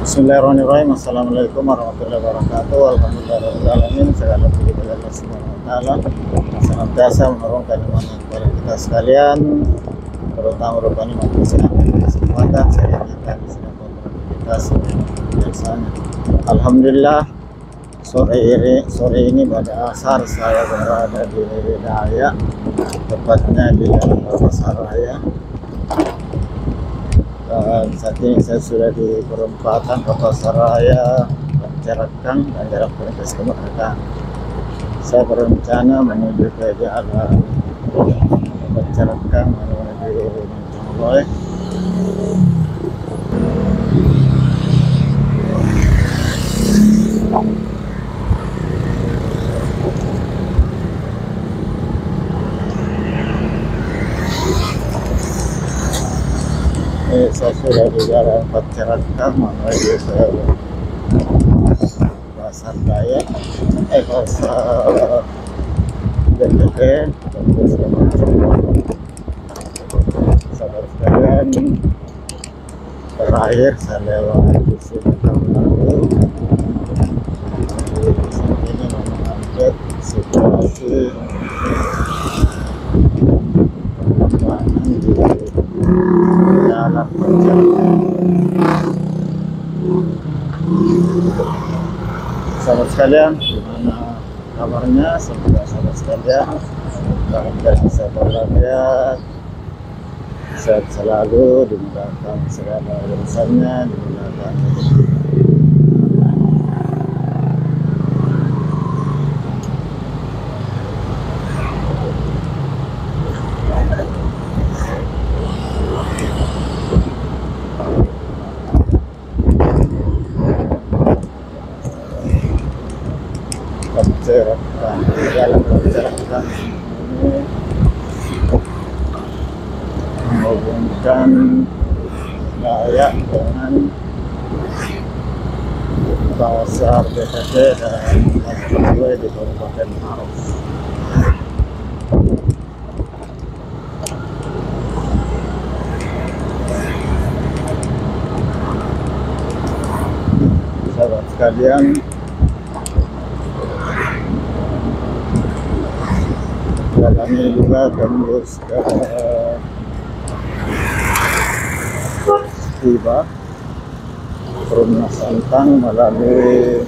Bismillahirrahmanirrahim. Assalamualaikum warahmatullahi wabarakatuh. Alhamdulillahirrahmanirrahim. Segala puji bagi Allah Subhanahu wa Ta'ala, senantiasa menurunkan iman kepada kita sekalian, terutama rupanya maupun kesempatan saya kita di sini beraktivitas biasanya. Alhamdulillah, sore ini pada asar saya berada di Daya, tepatnya di Jalan Pasaraya. Dan saat ini saya sudah di perempatan Pasaraya, Carakan dan jarak Perintis Kemerdekaan. Saya berencana menuju ke jalan Carakan menuju Menconggoy. Saya sudah di jalan Carakan menuju ke Pasar Daya, Pasar BPT, saudara sekalian. Terakhir saya lewat di sini tahun lalu. Di sini mengupdate situasi perkembangan di jalan Carakan. Sahabat sekalian, gimana kabarnya? Semoga sahabat sekalian dalam keadaan sehat walafiat, sehat selalu, dimudahkan segala urusannya, dimudahkan rezeki. Jalan Carakan ini menghubungkan Daya dengan Pasar BPT dan Pasar di Kabupaten Maros. Sahabat sekalian, jalan ini juga tembus ke Tiba Perumnas Santang melalui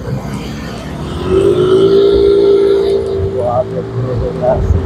waduk irigasi.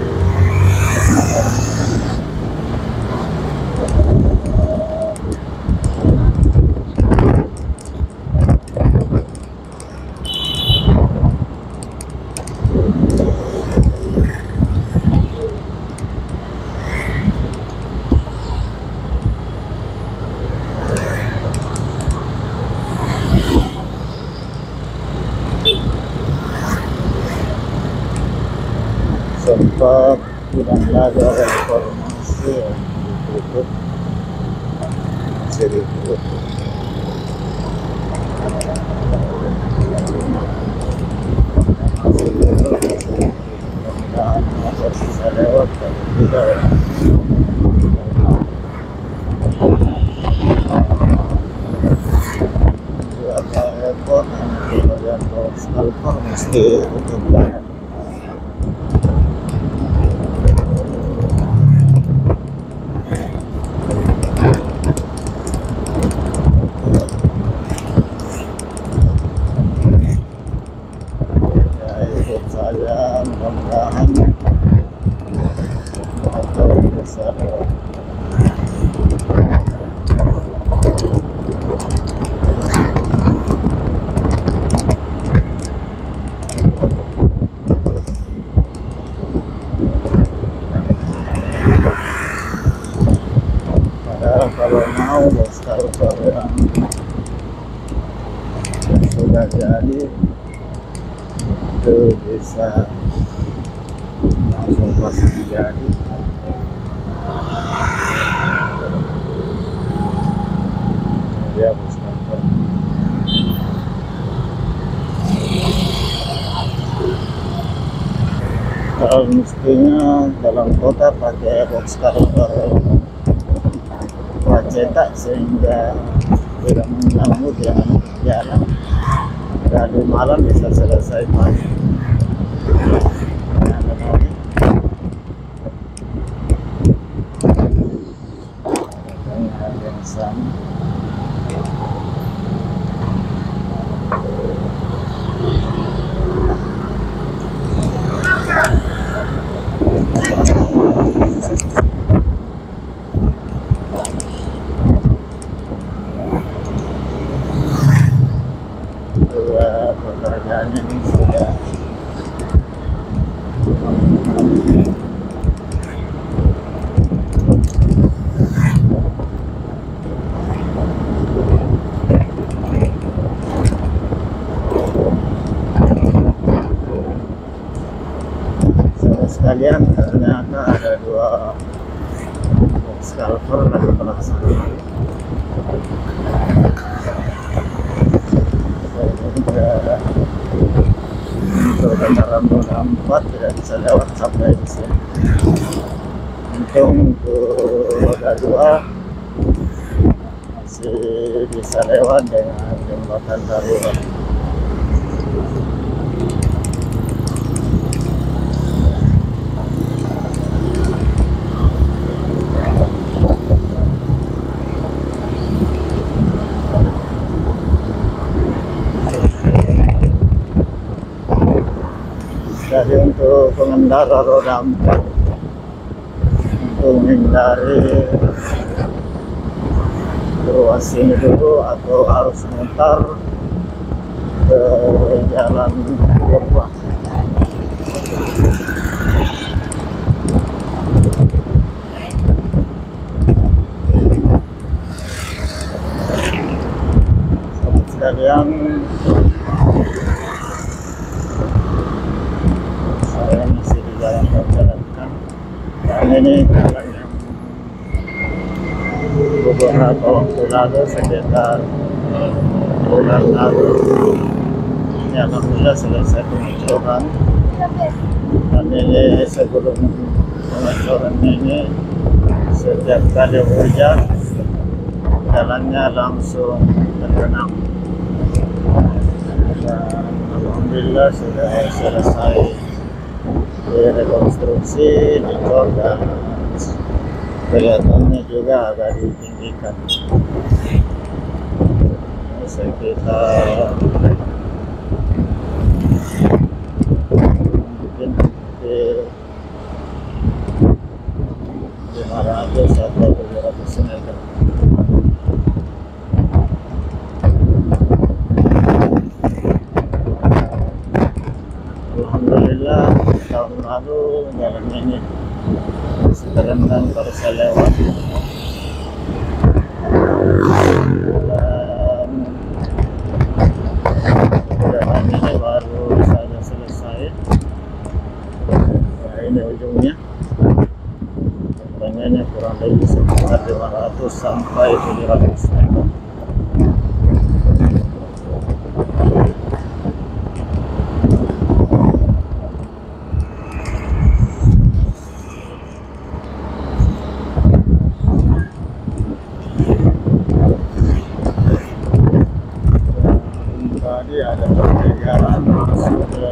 Sempat tidak lagi ada informasi yang ditutup, masih ditutup. Mudah-mudahan masih bisa lewat, tapi tidak ya. Ada airport, kemudian Skalpor mesti tutup banget. Saya mudah-mudahan atau bisa padahal kalau mau Skalpor yang sudah jadi itu bisa langsung pasang jadi. Dia Skalpor. Kalau mestinya dalam kota pakai box Skalpor cetak sehingga tidak mengganggu yang jalan dari malam bisa selesai pagi. Nah, ada lagi. Ada yang sama. Dua pekerjaan ini sudah sekalian. Ternyata ada dua box culver lagi pelaksanaan. Untuk kendaraan roda 4 tidak bisa lewat sampai di sini. Untuk roda 2 masih bisa lewat dengan jembatan darurat. Jadi untuk pengendara roda 4 untuk menghindari ruas ini dulu atau harus mutar ke jalan Purba. Sahabat sekalian, saya masih di jalan perjalanan, dan ini jalan yang beberapa waktu lalu, sekitar bulan lalu, ini alhamdulillah selesai pengecoran. Dan ini sebelum pengecoran ini, setiap kali hujan jalannya langsung tergenang. Dan alhamdulillah sudah selesai rekonstruksi, dicor, dan kelihatannya juga agak ditinggikan. Sekitar mungkin hampir 500 atau 700 meter. Alhamdulillah tahun lalu jalan ini sekarang kan baru saya lewat, dan ini baru saja selesai. Nah, ini ujungnya, ini kurang lebih sekitar 500 sampai 700 meter. Tadi ada pertigaan masuk ke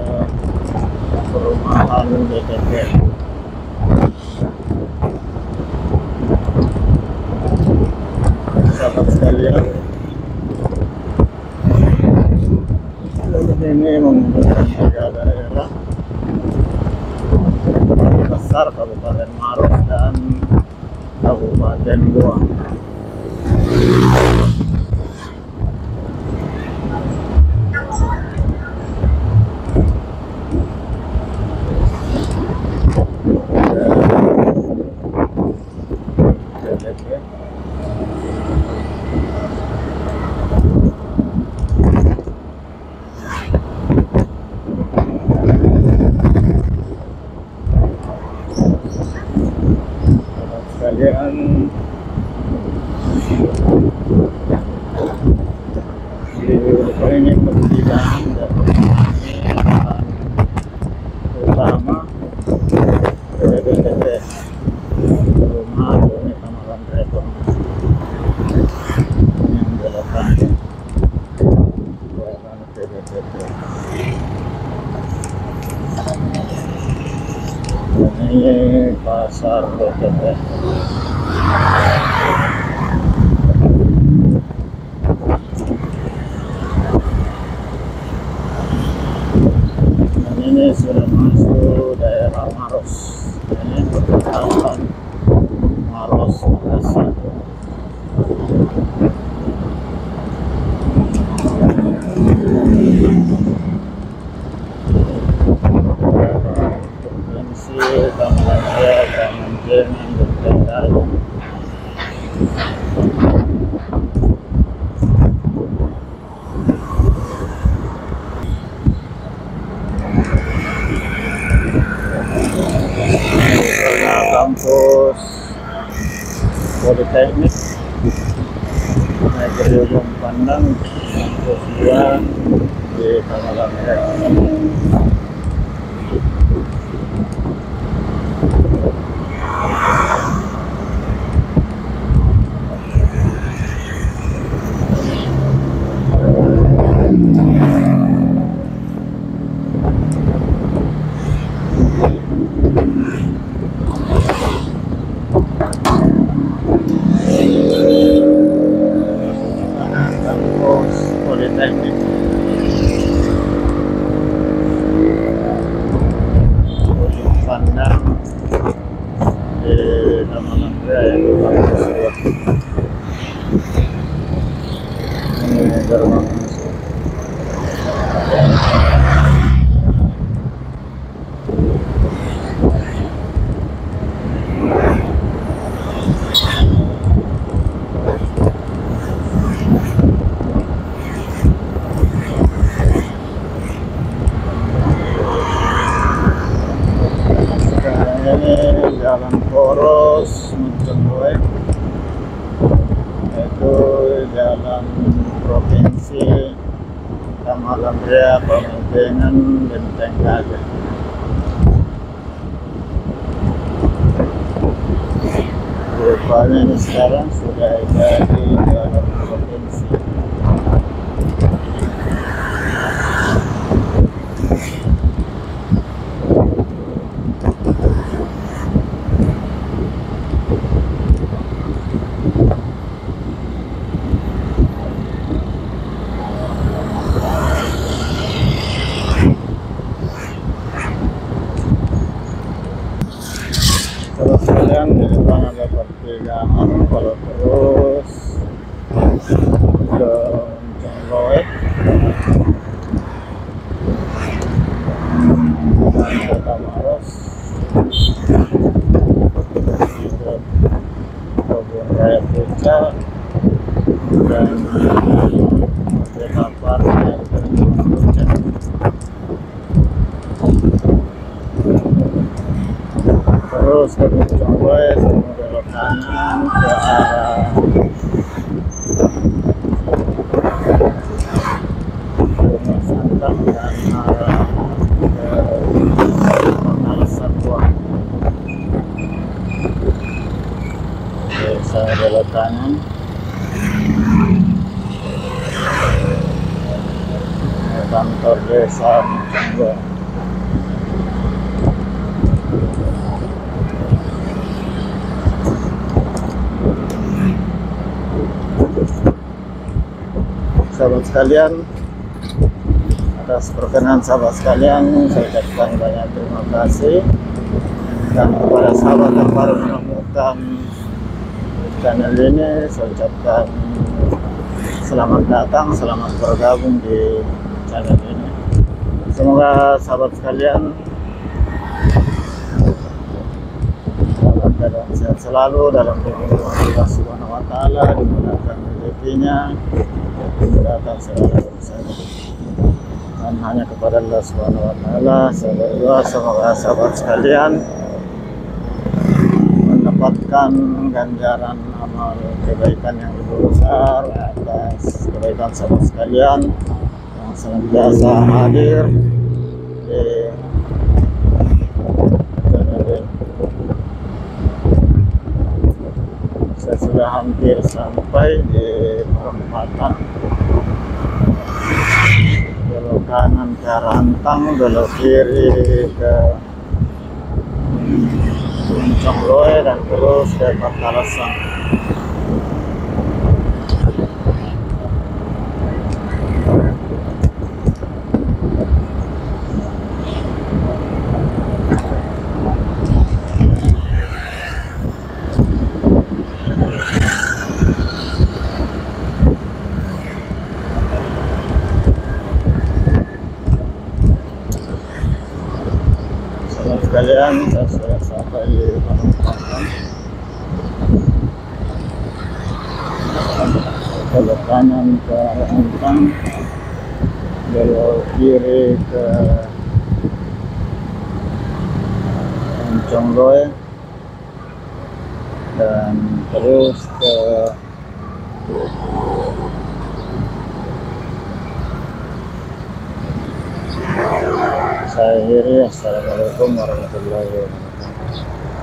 perumahan BTP. Sahabat sekalian, ini menggunakan tiga daerah besar, Kabupaten Maros dan Kabupaten Goa. Sekalian, ini pertigaan utama BTP rumah ini Kamaran Rekon yang belakang. Pasar BTP. Dan ini sudah masuk daerah Maros. Ini perjalanan Maros Makassar. Provinsi Tamalangaya dan Menjengan Bentenggal. Kampus Politeknik Negeri Ujung Pandang kampus 2 di Tamalangaya. Kampus Politeknik Ujung Pandang di Tamalangaya itu kampus 2. Ini gerbang masuk. Ini jalan poros Mojongoe, itu jalan provinsi Tamalangaya, Menjengan, Bentenggal. Rupanya ini sekarang sudah jadi jalan provinsi. Terus kalian di depan ada pertigaan, kalau terus ke Mojongoe dan Kota Maros, ke Kebun Raya Puncak dan Denpasar yang Puncak. Terus ke Mojongoe, belok kanan ke arah Rumah Santang dan arah ke Pangkalan Satwa. Oke, saya belok kanan. Ke kantor desa Mojongoe. Sahabat sekalian, atas perkenan sahabat sekalian, saya ucapkan banyak terima kasih. Dan kepada sahabat yang baru menemukan channel ini, saya ucapkan selamat datang, selamat bergabung di channel ini. Semoga sahabat sekalian dalam keadaan sehat selalu, dalam lindungan Allah Subhanahu wa Ta'ala, dimudahkan rezekinya, dimudahkan segala urusannya. Dan hanya kepada Allah Subhanahu wa Ta'ala saya berdoa, semoga sahabat sekalian mendapatkan ganjaran amal kebaikan yang lebih besar atas kebaikan sahabat sekalian yang senantiasa hadir di channel ini. Saya sudah hampir sampai di perempatan. Belok kanan ke Rantang, belok kiri ke Congloe dan terus ke Partalasan. Sekalian saya sudah sampai di Panampangan. Belok kanan ke Antang, belok kiri ke Congloe, dan terus ke saya akhiri. Assalamualaikum warahmatullahi wabarakatuh.